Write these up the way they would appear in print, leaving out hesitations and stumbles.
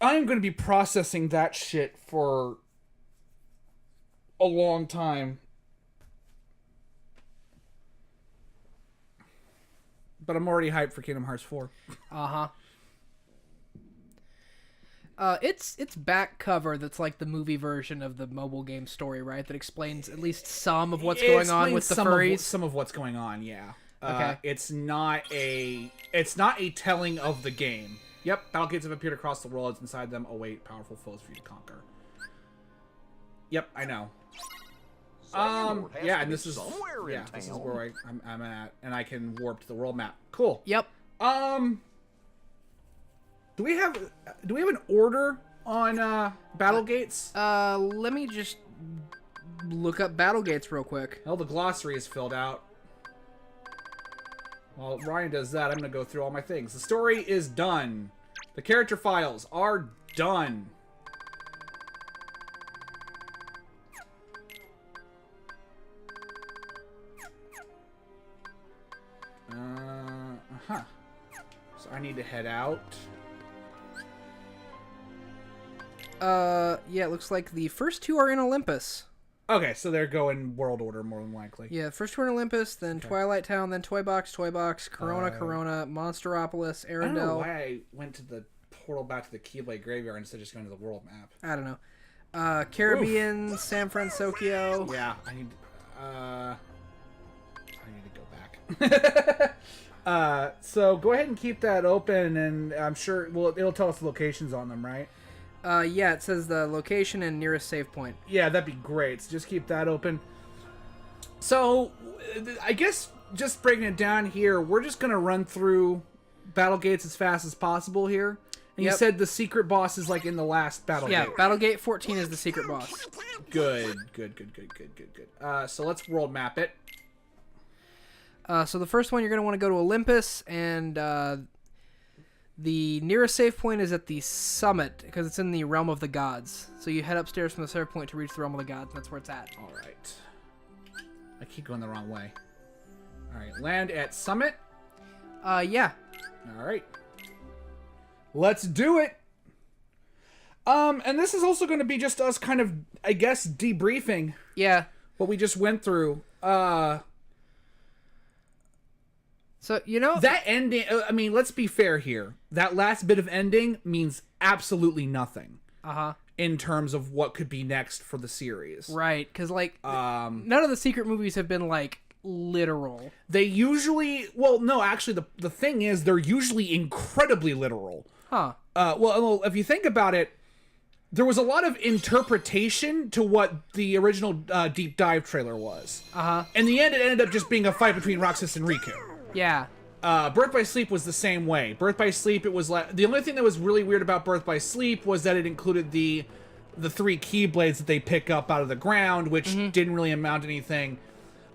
I'm going to be processing that shit for a long time. But I'm already hyped for Kingdom Hearts 4. Uh-huh. It's back cover that's like the movie version of the mobile game story, right? That explains at least some of what's going on with the furries. Some of what's going on, yeah. Okay. It's not a telling of the game. Yep, battle gates have appeared across the world. Inside them await powerful foes for you to conquer. Yep, I know. Yeah, and this is this is where I'm at, and I can warp to the world map. Cool. Yep. Do we have an order on battle gates? Let me just look up battle gates real quick. Well, the glossary is filled out. While Ryan does that, I'm gonna go through all my things. The story is done. The character files are done. So I need to head out. Yeah, it looks like the first two are in Olympus. Okay, so they're going world order more than likely. Yeah, first two are in Olympus, then Okay. Twilight Town, then Toy Box, Corona, Monsteropolis, Arendelle. I don't know why I went to the portal back to the Keyblade Graveyard instead of just going to the world map. I don't know. Caribbean, Oof. San Francisco. Yeah, I need to go back. So go ahead and keep that open, and I'm sure it'll tell us the locations on them, right? Yeah, it says the location and nearest save point. Yeah, that'd be great. So just keep that open. So, I guess just breaking it down here, we're just going to run through battle gates as fast as possible here. And you said the secret boss is like in the last battle gate. Yeah, battle gate 14 is the secret boss. Good. So let's world map it. So the first one, you're going to want to go to Olympus, and the nearest save point is at the summit, because it's in the realm of the gods. So you head upstairs from the save point to reach the realm of the gods, and that's where it's at. All right. I keep going the wrong way. All right, land at summit. Yeah. All right. Let's do it. And this is also going to be just us kind of, I guess, debriefing. Yeah. What we just went through. So, you know... That ending... I mean, let's be fair here. That last bit of ending means absolutely nothing. Uh-huh. In terms of what could be next for the series. Right, because, like, none of the secret movies have been, like, literal. They usually... Well, no, actually, the thing is, they're usually incredibly literal. Huh. Well, if you think about it, there was a lot of interpretation to what the original Deep Dive trailer was. Uh-huh. In the end, it ended up just being a fight between Roxas and Riku. Yeah. Birth by Sleep was the same way. Birth by Sleep, it was like... The only thing that was really weird about Birth by Sleep was that it included the 3 Keyblades that they pick up out of the ground, which didn't really amount to anything.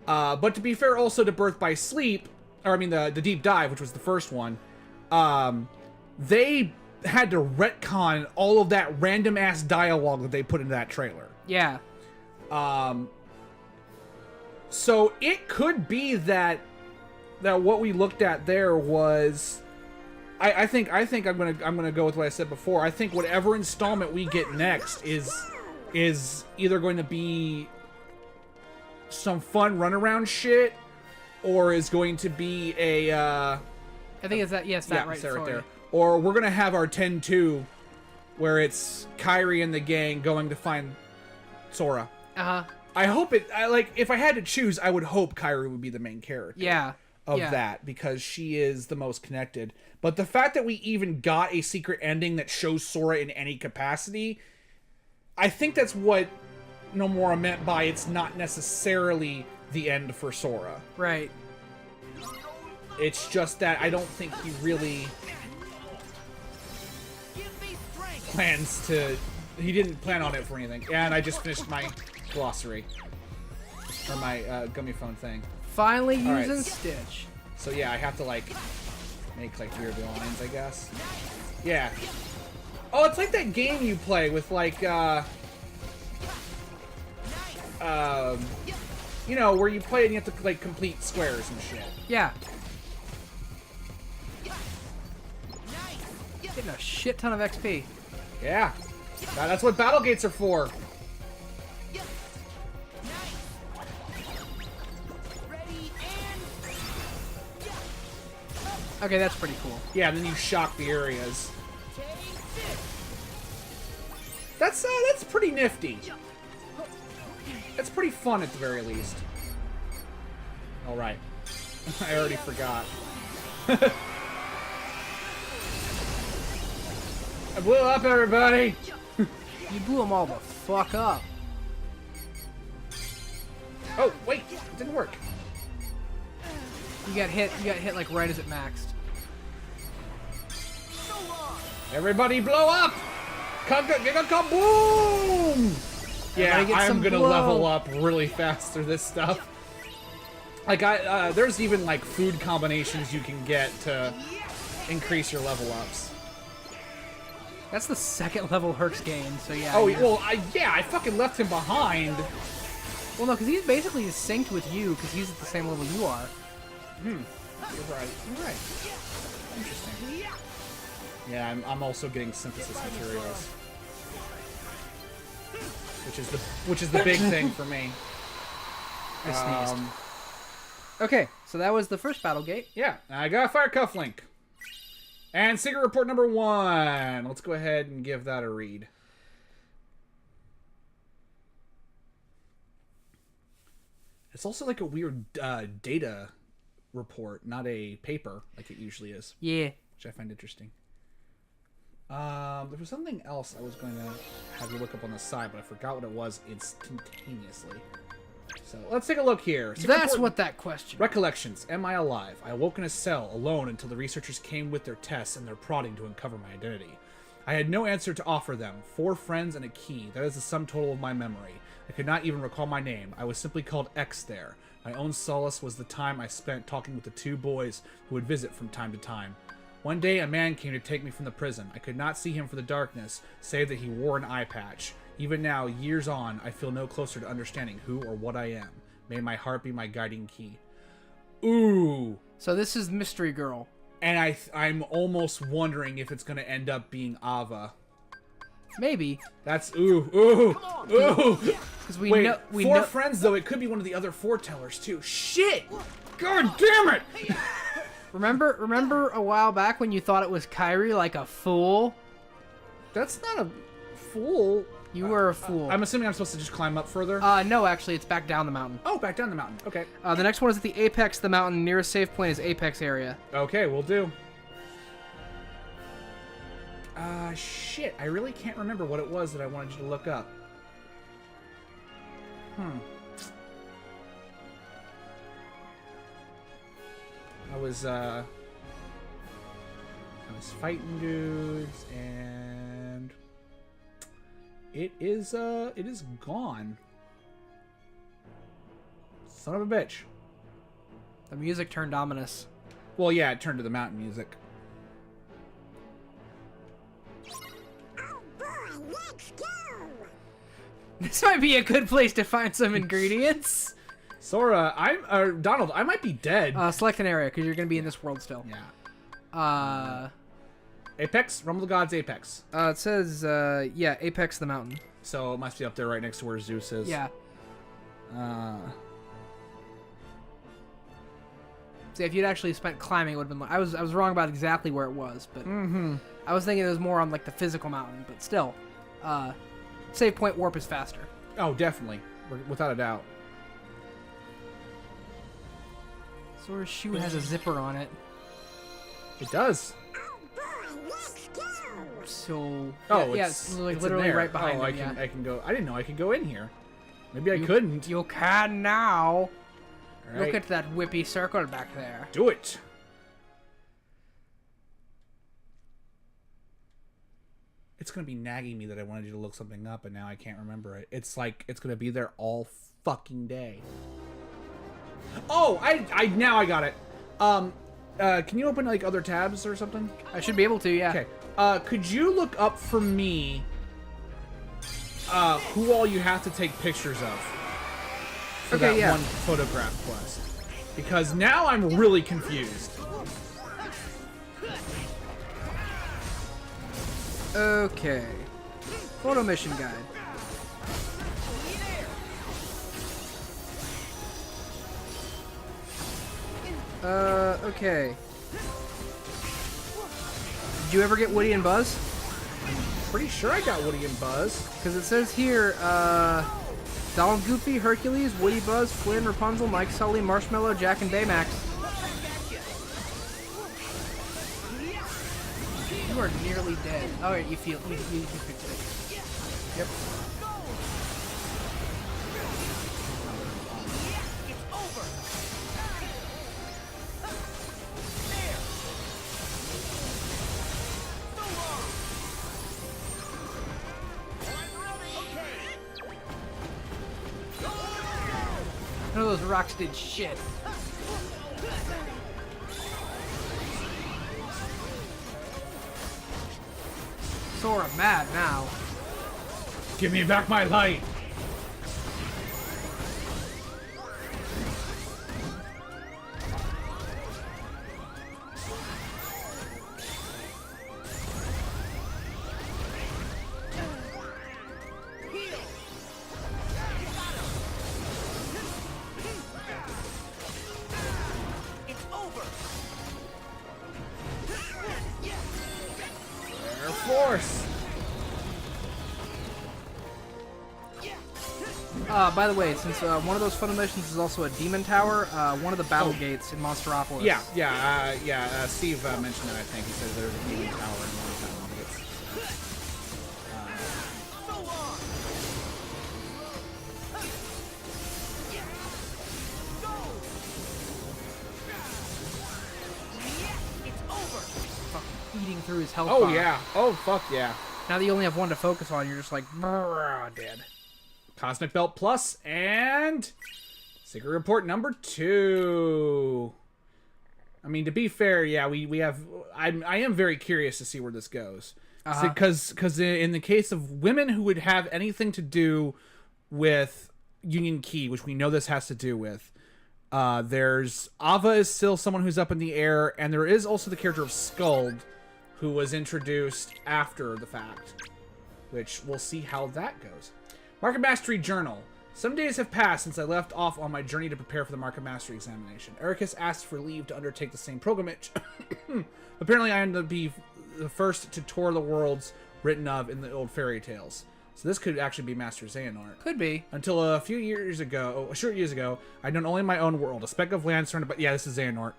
But to be fair also to Birth by Sleep, or I mean the Deep Dive, which was the first one, they had to retcon all of that random-ass dialogue that they put into that trailer. Yeah. So it could be that what we looked at there was, I think I'm gonna go with what I said before. I think whatever installment we get next is either going to be some fun runaround shit, or is going to be a I think it's that. Yes, that right. Right there. Or we're gonna have our 10-2, where it's Kairi and the gang going to find Sora. Uh-huh. I hope it. If I had to choose, I would hope Kairi would be the main character. Yeah. Of that, because she is the most connected. But the fact that we even got a secret ending that shows Sora in any capacity, I think that's what Nomura meant by it's not necessarily the end for Sora. Right. It's just that I don't think he really plans to... He didn't plan on it for anything. And I just finished my glossary. Or my gummy phone thing. Finally using Stitch. So yeah, I have to like make like weird lines, I guess. Yeah. Oh, it's like that game you play with like you know, where you play and you have to like complete squares and shit. Yeah. Getting a shit ton of XP. Yeah. That's what battle gates are for. Okay, that's pretty cool. Yeah, then you shock the areas. That's pretty nifty. That's pretty fun at the very least. All right. I already forgot. I blew up, everybody. You blew them all the fuck up. Oh, wait. It didn't work. You got hit like right as it maxed. Everybody blow up! Kaboom! Yeah, I'm gonna level up really fast through this stuff. Like, there's even, like, food combinations you can get to increase your level ups. That's the second level Herc's gained, so yeah. Oh, well, yeah, I fucking left him behind. Well, no, because he's basically synced with you, because he's at the same level you are. You're right. You're right. Interesting. Yeah, I'm also getting synthesis materials, which is the big thing for me. I sneezed. Okay, so that was the first battle gate. Yeah, I got a fire cufflink. And secret report number 1. Let's go ahead and give that a read. It's also like a weird data report, not a paper like it usually is. Yeah. Which I find interesting. There was something else I was going to have you look up on the side, but I forgot what it was instantaneously. So let's take a look here. That's what that question. Recollections. Am I alive? I awoke in a cell, alone, until the researchers came with their tests and their prodding to uncover my identity. I had no answer to offer them. 4 friends and a key. That is the sum total of my memory. I could not even recall my name. I was simply called X there. My own solace was the time I spent talking with the 2 boys who would visit from time to time. One day, a man came to take me from the prison. I could not see him for the darkness, save that he wore an eye patch. Even now, years on, I feel no closer to understanding who or what I am. May my heart be my guiding key. Ooh. So this is Mystery Girl. And I'm almost wondering if it's going to end up being Ava. Maybe. That's ooh. Because we Wait, know 4 friends though. It could be one of the other foretellers too. Shit! God damn it! Remember a while back when you thought it was Kyrie like a fool? That's not a fool. You were a fool. I'm assuming I'm supposed to just climb up further. No, actually, it's back down the mountain. Oh, back down the mountain. Okay. The next one is at the apex of the mountain. Nearest save point is apex area. Okay, we'll do. Shit. I really can't remember what it was that I wanted you to look up. I was fighting dudes, and it is gone. Son of a bitch. The music turned ominous. Well, yeah, it turned to the mountain music. Oh boy, let's go! This might be a good place to find some ingredients. Sora, Donald, I might be dead. Select an area, because you're going to be in this world still. Yeah. Apex? Realm of the Gods, Apex. It says, yeah, apex of the mountain. So it must be up there right next to where Zeus is. Yeah. See, if you'd actually spent climbing, it would have been... I was wrong about exactly where it was, but... I was thinking it was more on, like, the physical mountain, but still. Save point warp is faster. Oh, definitely. Without a doubt. Sora's shoe has a zipper on it. It does. Oh boy, let's go! So... Oh, yeah, it's like literally right behind him, I can go... I didn't know I could go in here. Maybe I couldn't. You can now. All right. Look at that whippy circle back there. Do it. It's going to be nagging me that I wanted you to look something up, and now I can't remember it. It's like, it's going to be there all fucking day. Oh, now I got it. Can you open, like, other tabs or something? I should be able to, yeah. Okay. Could you look up for me, who all you have to take pictures of for that one photograph quest? Because now I'm really confused. Okay. Photo mission guide. Okay. Did you ever get Woody and Buzz? Pretty sure I got Woody and Buzz. Because it says here, Donald, Goofy, Hercules, Woody, Buzz, Flynn, Rapunzel, Mike, Sully, Marshmallow, Jack, and Baymax. You are nearly dead. Oh, you feel you fixed it. Yep. None of those rocks did shit. Sora mad now. Give me back my light. Force. By the way, since one of those fun missions is also a demon tower, one of the battle gates in Monsteropolis. Steve mentioned that. I think he said there's a demon tower in one of the battle gates. Fucking eating through his health Oh bar. yeah. Oh fuck yeah. Now that you only have one to focus on, you're just like, dead. Cosmic Belt Plus and Secret Report number 2. I mean, to be fair, yeah, we have. I am very curious to see where this goes, because in the case of women who would have anything to do with Union Key, which we know this has to do with, there's Ava is still someone who's up in the air, and there is also the character of Skuld, who was introduced after the fact, which we'll see how that goes. Market Mastery Journal. Some days have passed since I left off on my journey to prepare for the Market Mastery examination. Ericus asked for leave to undertake the same pilgrimage. Apparently I ended up being the first to tour the worlds written of in the old fairy tales. So this could actually be Master Xehanort. Could be. Until a short years ago, I'd known only my own world, a speck of land surrounded by... Yeah, this is Xehanort.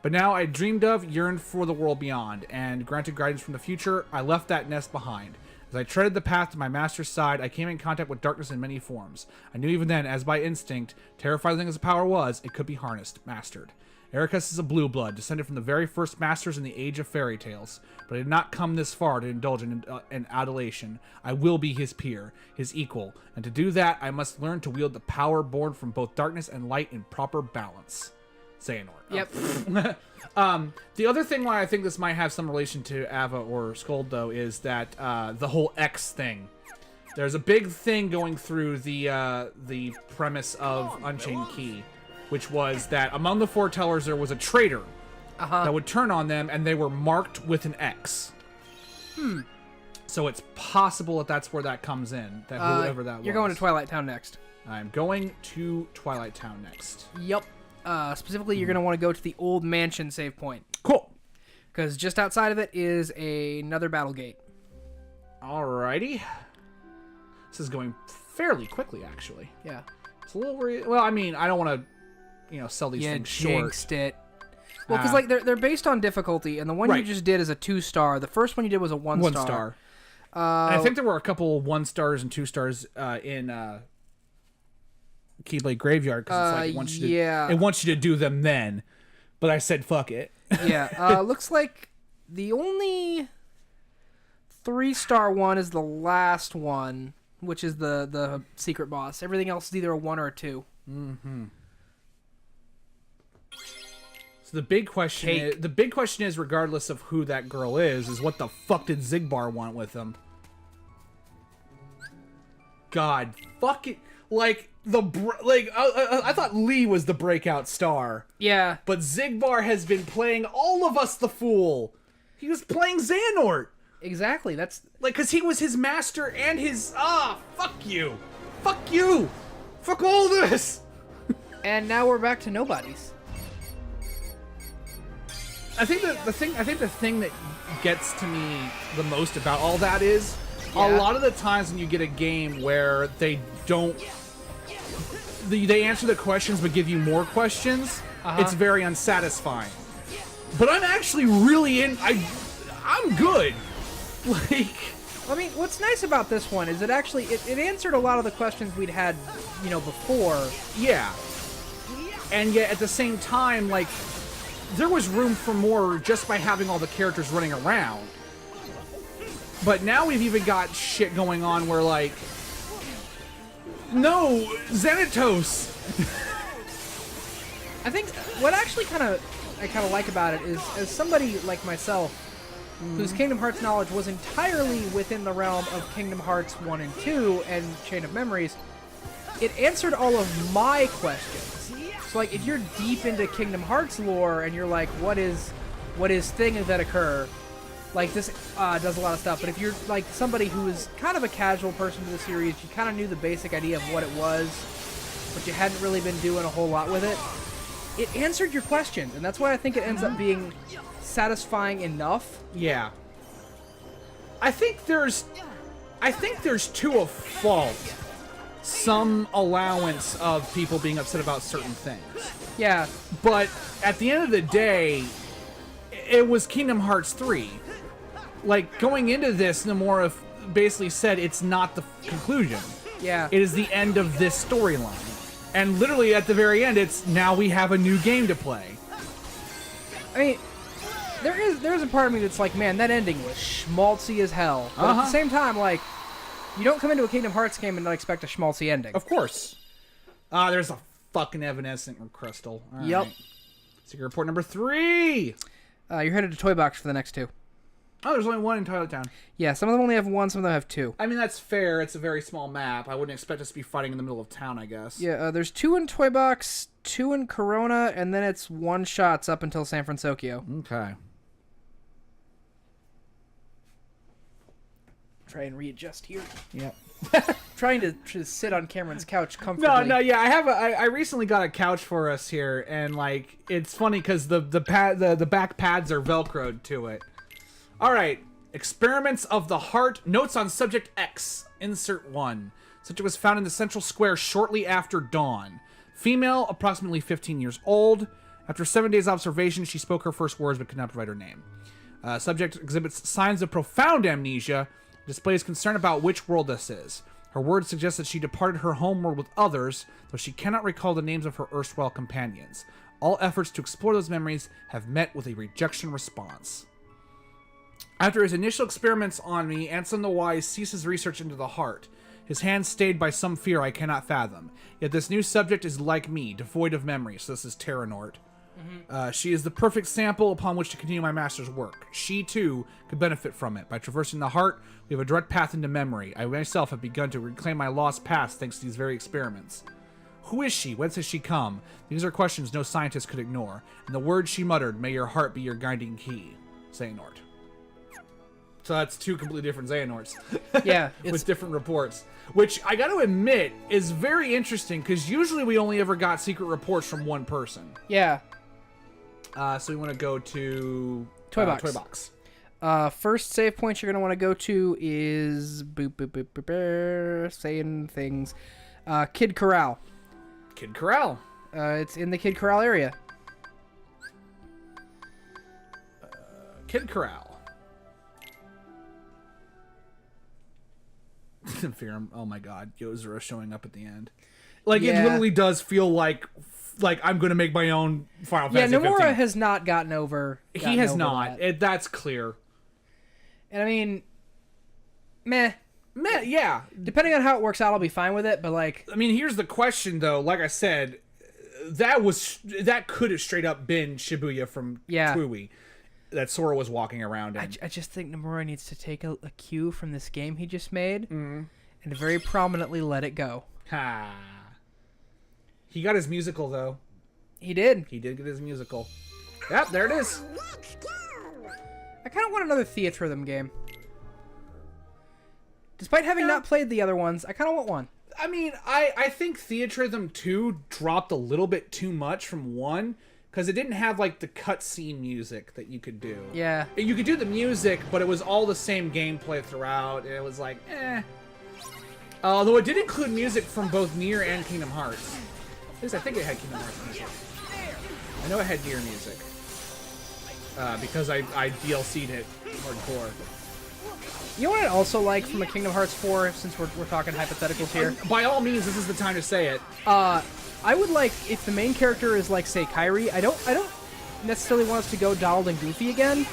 But now I dreamed of, yearned for the world beyond, and granted guidance from the future, I left that nest behind. As I treaded the path to my master's side, I came in contact with darkness in many forms. I knew even then, as by instinct, terrifying as the power was, it could be harnessed, mastered. Ericus is a blue blood, descended from the very first masters in the age of fairy tales. But I did not come this far to indulge in adulation. I will be his peer, his equal, and to do that, I must learn to wield the power born from both darkness and light in proper balance. Xehanort. Yep. The other thing why I think this might have some relation to Ava or Skuld, though, is that the whole X thing. There's a big thing going through the premise of Unchained Key, which was that among the foretellers there was a traitor that would turn on them, and they were marked with an X. So it's possible that that's where that comes in. That whoever that was. You're going to Twilight Town next. I'm going to Twilight Town next. Yep. Specifically, you're going to want to go to the old mansion save point. Cool. Because just outside of it is another battle gate. Alrighty. This is going fairly quickly, actually. Yeah. It's a little weird. Well, I mean, I don't want to, sell these things short. Jinxed it. Well, because like they're based on difficulty, and the one you just did is a 2-star. The first one you did was a 1-star. 1-star. And I think there were a couple 1-stars and 2-stars in Keyblade Graveyard, because it's like it wants you to do them then. But I said fuck it. Yeah. Looks like the only 3-star one is the last one, which is the secret boss. Everything else is either a 1 or a 2. Mm-hmm. So the big question is, regardless of who that girl is what the fuck did Xigbar want with him? God, fuck it. Like I thought Lee was the breakout star. Yeah. But Xigbar has been playing all of us the fool. He was playing Xehanort. Exactly. That's Like, because he was his master and his... fuck you. Fuck you. Fuck all this. and now we're back to nobodies. I think the thing that gets to me the most about all that is a lot of the times when you get a game where they don't... They answer the questions but give you more questions, it's very unsatisfying. But I'm actually really I'm good. Like, I mean, what's nice about this one is it actually it answered a lot of the questions we'd had, before. yeah. And yet at the same time, like, there was room for more just by having all the characters running around. But now we've even got shit going on where, like, no, Xanatos. I think what actually I kind of like about it is, as somebody like myself, whose Kingdom Hearts knowledge was entirely within the realm of Kingdom Hearts 1 and 2 and Chain of Memories, it answered all of my questions. So, like, if you're deep into Kingdom Hearts lore and you're like, what is things that occur, like, this does a lot of stuff. But if you're, like, somebody who is kind of a casual person to the series, you kind of knew the basic idea of what it was, but you hadn't really been doing a whole lot with it, it answered your questions. And that's why I think it ends up being satisfying enough. Yeah. I think there's to a fault some allowance of people being upset about certain things. Yeah. But at the end of the day, it was Kingdom Hearts 3. Like, going into this, Nomura basically said it's not the conclusion. Yeah. It is the end of this storyline. And literally at the very end, it's now we have a new game to play. I mean, there's a part of me that's like, man, that ending was schmaltzy as hell. But at the same time, like, you don't come into a Kingdom Hearts game and not expect a schmaltzy ending. Of course. There's a fucking evanescent crystal. All Yep. right. Secret report number 3. You're headed to Toy Box for the next 2. Oh, there's only one in Toilet Town. Yeah, some of them only have 1, some of them have 2. I mean, that's fair. It's a very small map. I wouldn't expect us to be fighting in the middle of town, I guess. Yeah, there's 2 in Toy Box, 2 in Corona, and then it's one-shots up until San Francisco. Okay. Try and readjust here. Yep. Trying to sit on Cameron's couch comfortably. No, yeah, I recently got a couch for us here, and like it's funny because the back pads are velcroed to it. All right, experiments of the heart. Notes on subject X. Insert 1. Subject was found in the central square shortly after dawn. Female, approximately 15 years old. After 7 days observation, she spoke her first words but could not provide her name. Subject exhibits signs of profound amnesia. Displays concern about which world this is. Her words suggest that she departed her homeworld with others, though she cannot recall the names of her erstwhile companions. All efforts to explore those memories have met with a rejection response. After his initial experiments on me, Anselm the Wise ceases research into the heart. His hands stayed by some fear I cannot fathom. Yet this new subject is like me, devoid of memory, so this is Terranort. She is the perfect sample upon which to continue my master's work. She, too, could benefit from it. By traversing the heart, we have a direct path into memory. I myself have begun to reclaim my lost past thanks to these very experiments. Who is she? Whence has she come? These are questions no scientist could ignore. And the words she muttered, may your heart be your guiding key. Xehanort. So that's 2 completely different Xehanorts. Yeah. With different reports. Which, I gotta admit, is very interesting, because usually we only ever got secret reports from one person. Yeah. So we want to go to Toy Box. Toy Box. First save point you're going to want to go to is... saying things. Kid Corral. Kid Corral. It's in the Kid Corral area. Kid Corral. Fear him. Oh my god. Yozora showing up at the end. Like, Yeah. it literally does feel like I'm going to make my own Final Yeah, Fantasy Nomura 15. has not gotten over He has over not. that. That's clear. And I mean, meh. Meh, yeah. Depending on how it works out, I'll be fine with it, but like... I mean, here's the question, though. Like I said, that could have straight up been Shibuya from Tui that Sora was walking around in. I just think Nomura needs to take a cue from this game he just made and very prominently let it go. Ha. He got his musical, though. He did. He did get his musical. Yep, there it is. Let's go! I kind of want another Theatrhythm game. Despite having not played the other ones, I kind of want one. I mean, I think Theatrhythm 2 dropped a little bit too much from 1, because it didn't have, like, the cutscene music that you could do. Yeah. You could do the music, but it was all the same gameplay throughout, and it was like, eh. Although it did include music from both Nier and Kingdom Hearts. At least I think it had Kingdom Hearts music. I know it had Nier music. Because I DLC'd it hardcore. You know what I'd also like from a Kingdom Hearts 4, since we're talking hypotheticals here? By all means, this is the time to say it. I would like, if the main character is like, say, Kairi, I don't necessarily want us to go Donald and Goofy again.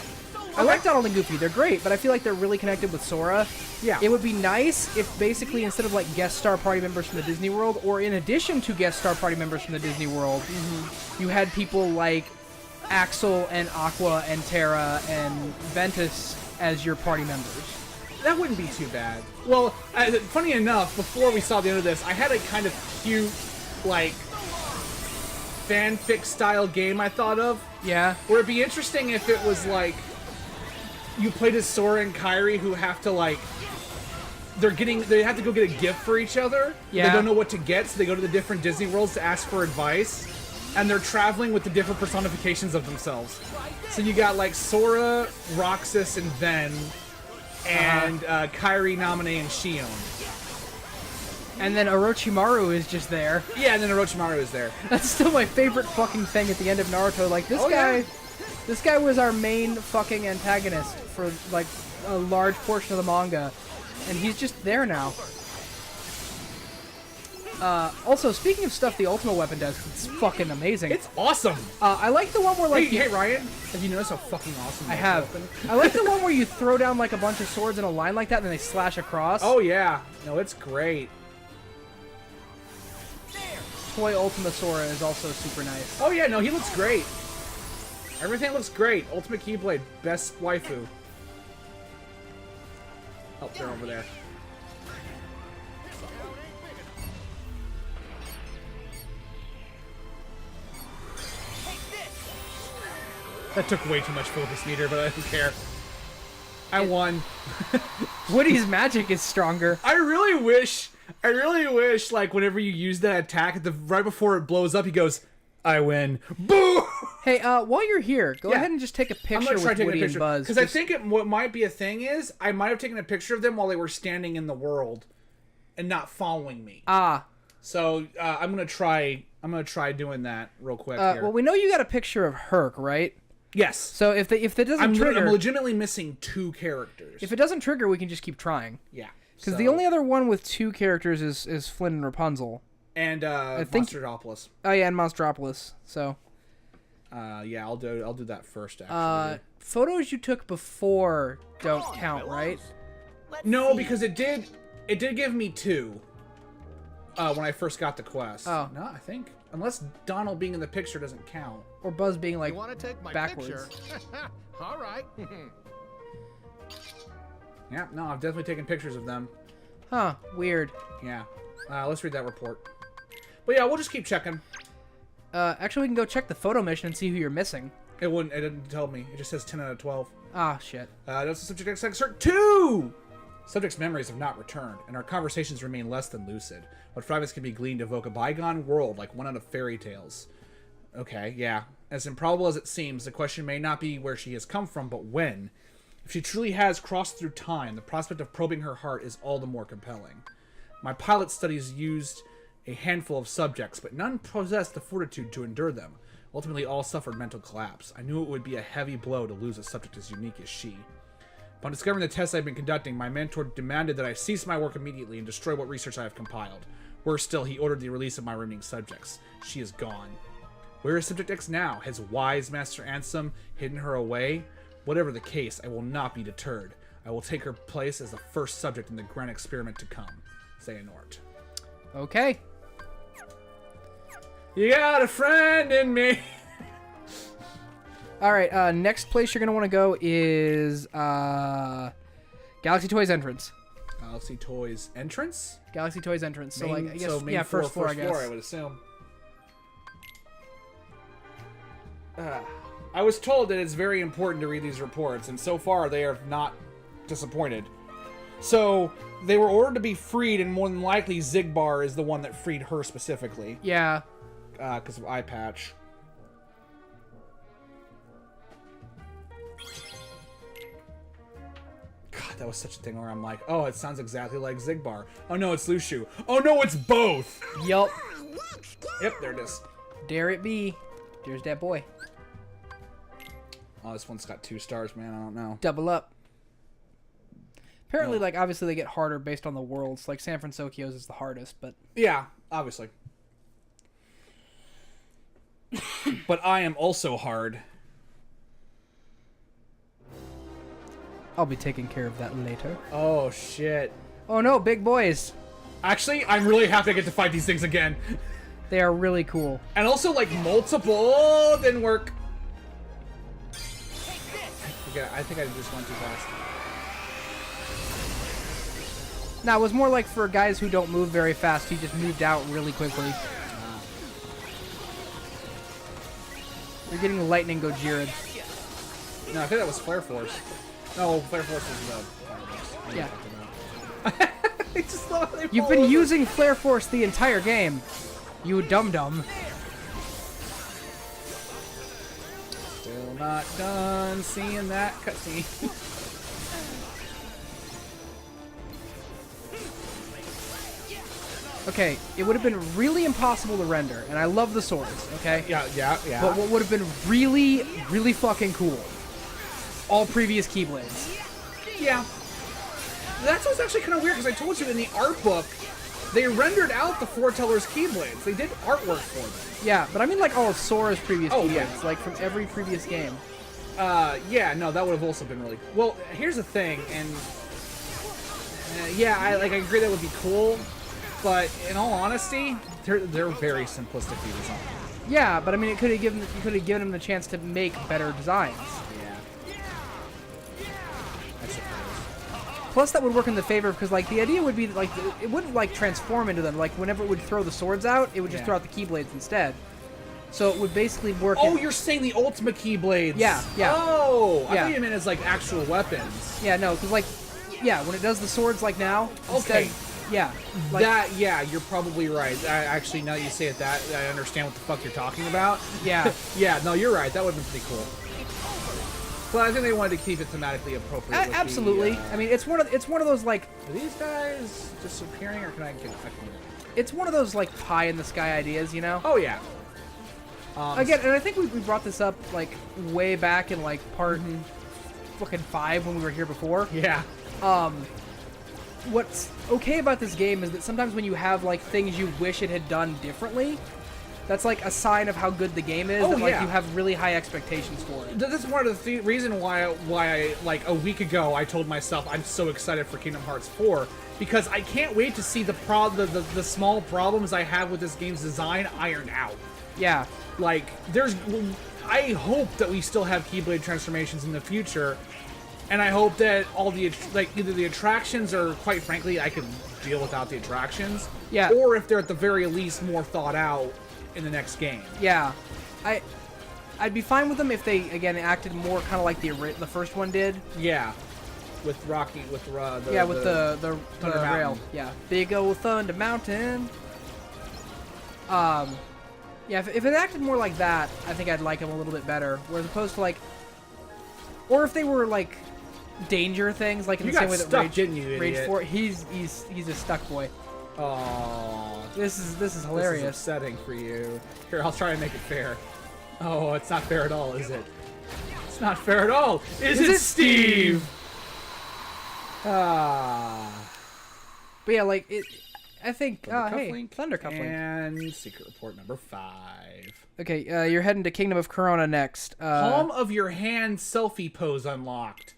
I like Donald and Goofy, they're great, but I feel like they're really connected with Sora. Yeah. It would be nice if basically instead of like guest star party members from the Disney World, or in addition to guest star party members from the Disney World, you had people like Axel and Aqua and Terra and Ventus as your party members. That wouldn't be too bad. Well, funny enough, before we saw the end of this, I had a kind of cute, like, fanfic-style game I thought of. Yeah. Where it'd be interesting if it was, like, you played as Sora and Kairi who have to, like, they have to go get a gift for each other. Yeah. They don't know what to get, so they go to the different Disney worlds to ask for advice. And they're traveling with the different personifications of themselves. So you got, like, Sora, Roxas, and Ven, and Kairi, Naminé, and Shion. And then Orochimaru is just there. Yeah, and then Orochimaru is there. That's still my favorite fucking thing at the end of Naruto. Like, this guy was our main fucking antagonist for, like, a large portion of the manga. And he's just there now. Also, speaking of stuff the Ultimate Weapon does, it's fucking amazing. It's awesome! I like the one where, like... Hey, Ryan, have you noticed how fucking awesome I have. I like the one where you throw down, like, a bunch of swords in a line like that, and then they slash across. Oh, yeah. No, it's great. Toy Ultima Sora is also super nice. Oh, yeah, no, he looks great. Everything looks great. Ultimate Keyblade, best waifu. Oh, they're over there. That took way too much focus meter, but I don't care. I won. Woody's magic is stronger. I really wish, like, whenever you use that attack, right before it blows up, he goes, I win. Boo! Hey, while you're here, go ahead and just take a I'm picture gonna try with taking Woody a and picture. Buzz. Because I think what might be a thing is, I might have taken a picture of them while they were standing in the world and not following me. Ah. So, I'm gonna try doing that real quick here. Well, we know you got a picture of Herc, right? Yes. So if it doesn't I'm trigger... legitimately missing 2 characters. If it doesn't trigger, we can just keep trying. Yeah. Because the only other one with 2 characters is Flynn and Rapunzel. And, I think... Monsteropolis. Oh, yeah, and Monstropolis. So... yeah, I'll do that first, actually. Photos you took before don't count, right? No, because it did give me 2 when I first got the quest. Oh. No, I think. Unless Donald being in the picture doesn't count. Or Buzz being, like, You want to take my backwards. picture? All right. Yeah, no, I've definitely taken pictures of them. Huh, weird. Yeah. Let's read that report. But yeah, we'll just keep checking. Actually, we can go check the photo mission and see who you're missing. It didn't tell me. It just says 10 out of 12. Ah, shit. That's the subject excerpt 2! Subject's memories have not returned, and our conversations remain less than lucid. What fragments can be gleaned evoke a bygone world like one out of fairy tales. Okay, yeah. As improbable as it seems, the question may not be where she has come from, but when. If she truly has crossed through time, the prospect of probing her heart is all the more compelling. My pilot studies used a handful of subjects, but none possessed the fortitude to endure them. Ultimately, all suffered mental collapse. I knew it would be a heavy blow to lose a subject as unique as she. Upon discovering the tests I've been conducting, my mentor demanded that I cease my work immediately and destroy what research I have compiled. Worse still, he ordered the release of my remaining subjects. She is gone. Where is Subject X now? Has wise Master Ansem hidden her away? Whatever the case, I will not be deterred. I will take her place as the first subject in the grand experiment to come. Xehanort. Okay. You got a friend in me! Alright, next place you're going to want to go is Galaxy Toys entrance. Galaxy Toys entrance? Galaxy Toys entrance. So, Main- like, I guess, so main yeah, floor, first floor, I guess. I would assume. I was told that it's very important to read these reports, and so far they are not disappointed. So they were ordered to be freed, and more than likely Zigbar is the one that freed her specifically. Yeah. Because of eye patch. God, that was such a thing where I'm like, oh, it sounds exactly like Zigbar. Oh no, it's Lushu. Oh no, it's both. Yup. Yep, there it is. Dare it be. There's that boy. Oh, this one's got 2 stars, man. I don't know. Double up. Apparently, No. like, obviously they get harder based on the worlds. Like, San Francisco's is the hardest, but... Yeah, obviously. But I am also hard. I'll be taking care of that later. Oh, shit. Oh no, big boys. Actually, I'm really happy I get to fight these things again. They are really cool. And also, like, multiple didn't work. I think I just went too fast. Now, it was more like for guys who don't move very fast. He just moved out really quickly. You're getting lightning Gojira. No, I think that was Flare Force. No, Flare Force is the fireworks. Yeah. I just love how they You've fall been over. using Flare Force the entire game. You dum-dum. Still not done seeing that cutscene. Okay, it would have been really impossible to render, and I love the swords, okay? Yeah. But what would have been really, really fucking cool? All previous Keyblades. Yeah. That's what's actually kind of weird, because I told you in the art book, they rendered out the Foreteller's Keyblades. They did artwork for them. Yeah, but I mean like all of Sora's previous Oh, Keyblades, yeah. like from every previous game. Yeah, no, that would have also been really... Well, here's the thing, and... yeah, I agree that would be cool, but in all honesty, they're very simplistically designed. Yeah, but I mean, you could have given them the chance to make better designs. Yeah. I suppose. Plus, that would work in the favor because, like, the idea would be that, like, it wouldn't like transform into them. Like, whenever it would throw the swords out, it would just Yeah. throw out the Keyblades instead. So it would basically work. Oh, in... you're saying the Ultimate Keyblades? Yeah, yeah. Oh, I Yeah. thought you meant as like actual weapons. Yeah, no, because like, yeah, when it does the swords like now, Okay. instead, yeah, like, Yeah, you're probably right. Actually, now that you say it, that I understand what the fuck you're talking about. yeah, Yeah, no, you're right. That would have been pretty cool. But I think they wanted to keep it thematically appropriate. with the, absolutely. I mean, it's one of those like, are these guys disappearing, or can I get? it's one of those like pie in the sky ideas, you know? Oh yeah. Again, and I think we brought this up like way back in like part fucking 5 when we were here before. Yeah. What's okay about this game is that sometimes when you have like things you wish it had done differently, that's like a sign of how good the game is, Oh, and like yeah. you have really high expectations for it. This is one of the reason why I like a week ago I told myself I'm so excited for Kingdom Hearts 4 because I can't wait to see the small problems I have with this game's design ironed out. Yeah. Like I hope that we still have Keyblade transformations in the future, and I hope that all the either the attractions or quite frankly I could deal without the attractions. Yeah. Or if they're at the very least more thought out in the next game. Yeah, I'd be fine with them if they again acted more kind of like the first one did. Yeah. With Rocky, with the the Thunder rail. Mountain. Yeah, big ol' Thunder Mountain. Yeah, if it acted more like that, I think I'd like him a little bit better. Whereas opposed to like, or if they were like danger things, like in You the same got way that stuck, Rage, didn't you, Rage idiot? 4, he's a stuck boy. Oh, This is this is hilarious. upsetting for you. Here, I'll try and make it fair. Oh, it's not fair at all, is it? It's not fair at all. Is it, Steve? Ah. But yeah, like it. I think. Thunder Hey, Cufflink Thunder Cufflink. And Secret Report number 5. Okay, you're heading to Kingdom of Corona next. Palm of your hand selfie pose unlocked.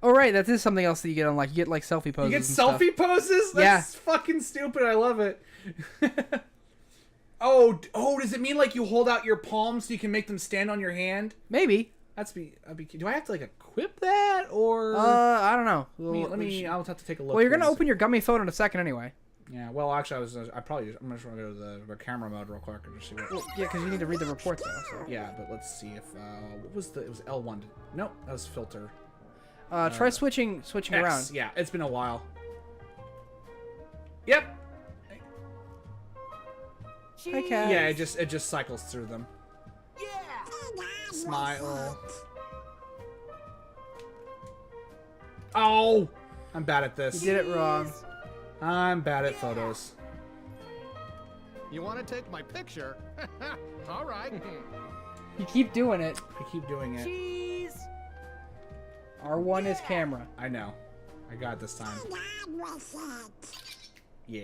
Oh right, that is something else that you get unlocked. You get like selfie poses. You get and stuff. selfie poses? That's fucking stupid. I love it. Oh, does it mean like you hold out your palms so you can make them stand on your hand? Maybe. That'd be. Do I have to like equip that or? I don't know. Let me. I'll have to take a look. Well, you're gonna 'cause- open your gummy phone in a second anyway. Yeah. Well, actually, I'm just gonna go to the camera mode real quick and just see what. Well, yeah, because you need to read the report though. So. Yeah, but let's see if what was it was L1. Nope, that was filter. Try switching X, around. yeah, it's been a while. Yep. Hi, cat. Yeah, it just cycles through them. Smile. Oh, I'm bad at this. You did it wrong. I'm bad at photos. You want to take my picture? All right. You keep doing it. I keep doing it. Cheese. R1 is camera. I know. I got it this time. Yeah.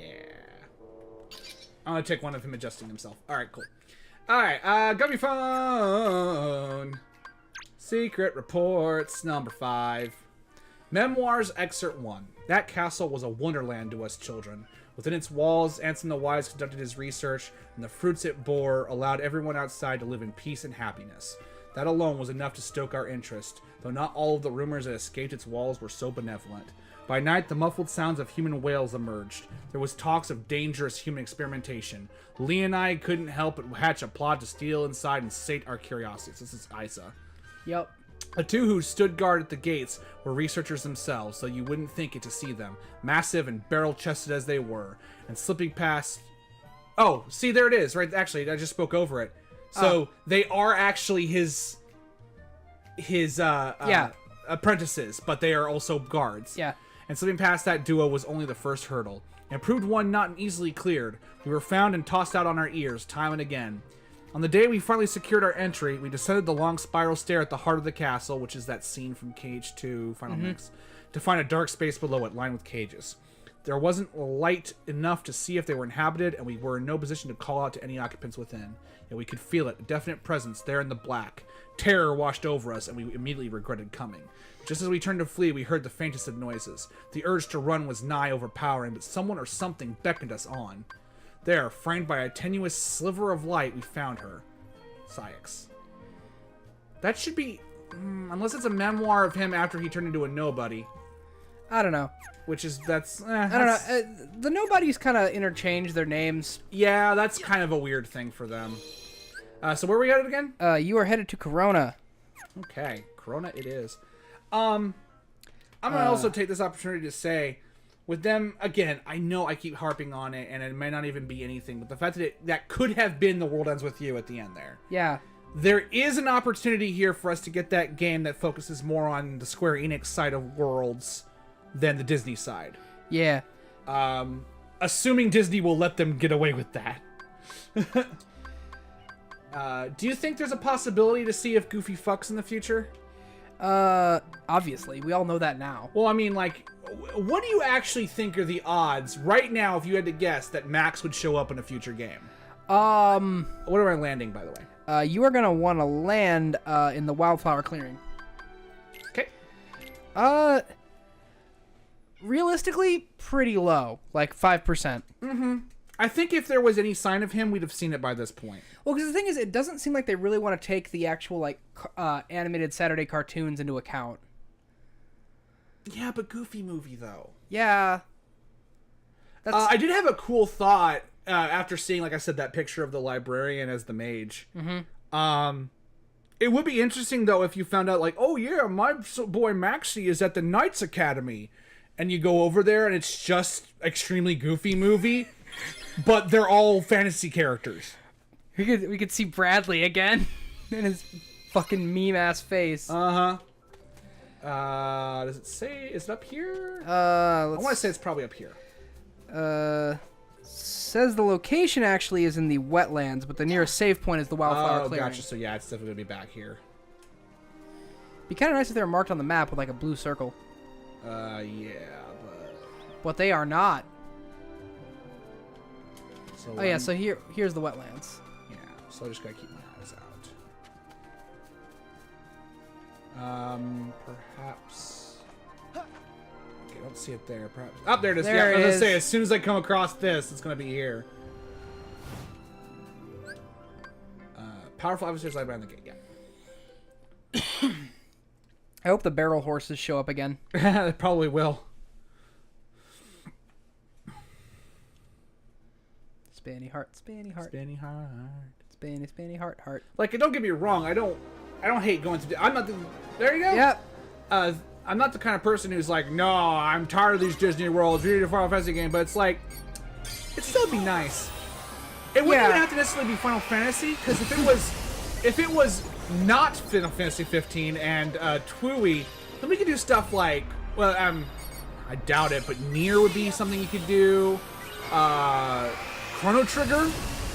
I'm gonna take one of him adjusting himself. Alright, cool. Alright, Gummy Phone. Secret Reports, number 5. Memoirs, Excerpt 1. That castle was a wonderland to us children. Within its walls, Anson the Wise conducted his research, and the fruits it bore allowed everyone outside to live in peace and happiness. That alone was enough to stoke our interest, though not all of the rumors that escaped its walls were so benevolent. By night, the muffled sounds of human wails emerged. There was talks of dangerous human experimentation. Lee and I couldn't help but hatch a plot to steal inside and sate our curiosities. This is Isa. Yep. The two who stood guard at the gates were researchers themselves, so you wouldn't think it to see them, massive and barrel-chested as they were, and slipping past... Oh, see, there it is, right? Actually, I just spoke over it. So, they are actually his apprentices, but they are also guards. Yeah. And slipping past that duo was only the first hurdle. And proved one not easily cleared. We were found and tossed out on our ears, time and again. On the day we finally secured our entry, we descended the long spiral stair at the heart of the castle, which is that scene from Cage 2 Final Mix, to find a dark space below it lined with cages. There wasn't light enough to see if they were inhabited, and we were in no position to call out to any occupants within. Yet we could feel it, a definite presence there in the black. Terror washed over us, and we immediately regretted coming. Just as we turned to flee, we heard the faintest of noises. The urge to run was nigh overpowering, but someone or something beckoned us on. There, framed by a tenuous sliver of light, we found her. Syx. That should be... unless it's a memoir of him after he turned into a nobody. I don't know. Which is... that's... I don't know. The nobodies kind of interchange their names. Yeah, that's kind of a weird thing for them. So where are we at again? You are headed to Corona. Okay, Corona it is. I'm gonna also take this opportunity to say... With them, again, I know I keep harping on it, and it may not even be anything, but the fact that that could have been The World Ends With You at the end there. Yeah. There is an opportunity here for us to get that game that focuses more on the Square Enix side of Worlds than the Disney side. Yeah. Assuming Disney will let them get away with that. Do you think there's a possibility to see if Goofy fucks in the future? Obviously. We all know that now. Well, I mean, like... What do you actually think are the odds, right now, if you had to guess, that Max would show up in a future game? What am I landing, by the way? You are going to want to land in the Wildflower Clearing. Okay. Realistically, pretty low. Like 5%. Mm-hmm. I think if there was any sign of him, we'd have seen it by this point. Well, because the thing is, it doesn't seem like they really want to take the actual, like, animated Saturday cartoons into account. Yeah, but Goofy movie, though. Yeah. I did have a cool thought after seeing, like I said, that picture of the librarian as the mage. Mm-hmm. It would be interesting, though, if you found out, like, oh, yeah, my boy Maxie is at the Knights Academy. And you go over there, and it's just extremely Goofy movie, but they're all fantasy characters. We could see Bradley again in his fucking meme-ass face. Uh-huh. Does it say, is it up here? I want to say it's probably up here. Says the location actually is in the wetlands, but the nearest save point is the Wildflower Clearing. Gotcha. So yeah, it's definitely gonna be back here. Be kind of nice if they were marked on the map with like a blue circle. Yeah, but they are not. So, oh yeah, so here's the wetlands. Yeah, so I just gotta keep my eyes out. Perhaps. Okay, I don't see it there. Perhaps. Oh, there it is. There yeah, I was it gonna is. say, as soon as I come across this, it's gonna be here. Powerful officers lie behind the gate. Yeah. I hope the barrel horses show up again. They probably will. Spanny heart, spanny heart, Spanny heart. spanny heart, heart. Like, don't get me wrong. I don't hate going to. I'm not. There you go. Yep. I'm not the kind of person who's like, no, I'm tired of these Disney worlds. We need a Final Fantasy game. But it's like, it'd still be nice. It wouldn't even have to necessarily be Final Fantasy, because if it was not Final Fantasy 15 and Twooey, then we could do stuff like, well, I doubt it, but Nier would be something you could do. Chrono Trigger.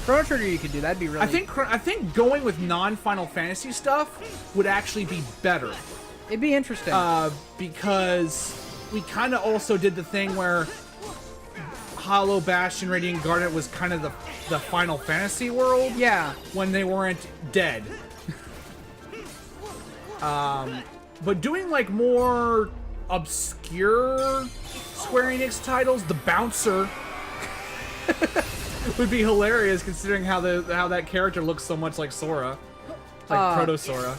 Chrono Trigger you could do. That'd be really... I think going with non-Final Fantasy stuff would actually be better. It'd be interesting. Because we kind of also did the thing where Hollow Bastion, Radiant Garnet was kind of the Final Fantasy world. Yeah. When they weren't dead. But doing like more obscure Square Enix titles, The Bouncer would be hilarious, considering how that character looks so much like Sora, like Proto Sora.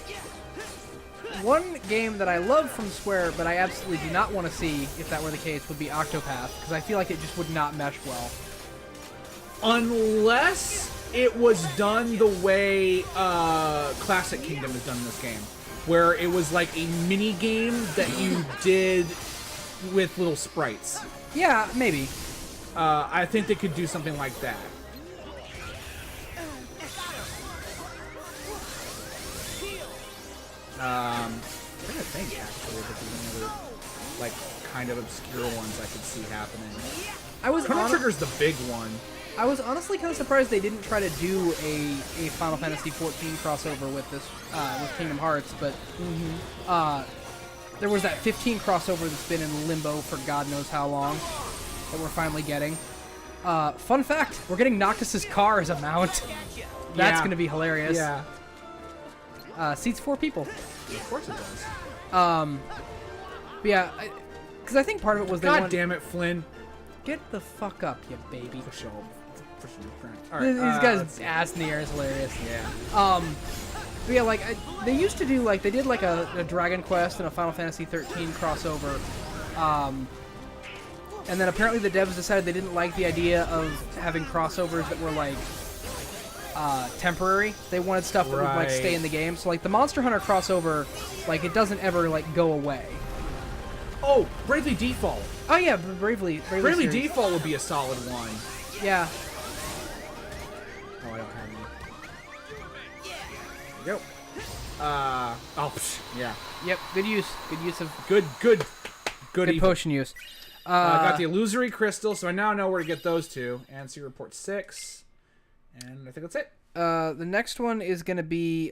One game that I love from Square, but I absolutely do not want to see, if that were the case, would be Octopath, because I feel like it just would not mesh well. Unless it was done the way Classic Kingdom is done in this game, where it was like a mini game that you did with little sprites. Yeah, maybe. I think they could do something like that. I'm trying to think actually if there's any other like kind of obscure ones I could see happening. Chrono Trigger's the big one. I was honestly kind of surprised they didn't try to do a Final Fantasy 14 crossover with this with Kingdom Hearts, but there was that 15 crossover that's been in limbo for God knows how long that we're finally getting. Fun fact: we're getting Noctis's car as a mount. That's going to be hilarious. Yeah. Seats 4 people. Of course it does. But yeah, because I think part of it was God damn it, Flynn. Get the fuck up, you baby. Push your crank. All right, these guys' ass in the air is hilarious. Yeah. But yeah, like they used to do like they did like a Dragon Quest and a Final Fantasy 13 crossover. And then apparently the devs decided they didn't like the idea of having crossovers that were like temporary. They wanted stuff that would like stay in the game. So like the Monster Hunter crossover, like it doesn't ever like go away. Oh, Bravely Default. Oh yeah, Bravely series. Default would be a solid one. Yeah. Oh, I don't have any. There you go. Yeah. Yep. Good use. Good use of Good evil. potion use. I got the Illusory Crystal, so I now know where to get those two. And see Report 6. And I think that's it. The next one is going to be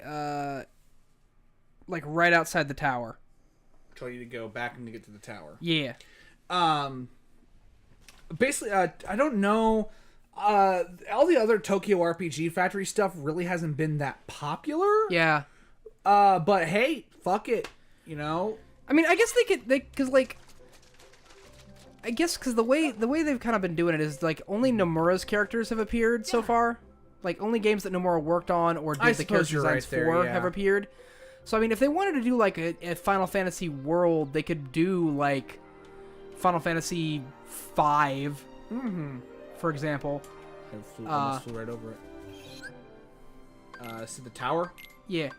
like right outside the tower. Tell you to go back and to get to the tower. Yeah. Basically, I don't know. All the other Tokyo RPG Factory stuff really hasn't been that popular. Yeah. But hey, fuck it. You know? I mean, I guess because the way they've kind of been doing it is like only Nomura's characters have appeared so far. Like only games that Nomura worked on or did the character designs for have appeared. So I mean, if they wanted to do like a Final Fantasy world, they could do like Final Fantasy V, for example. I almost flew right over it. See the tower? Yeah.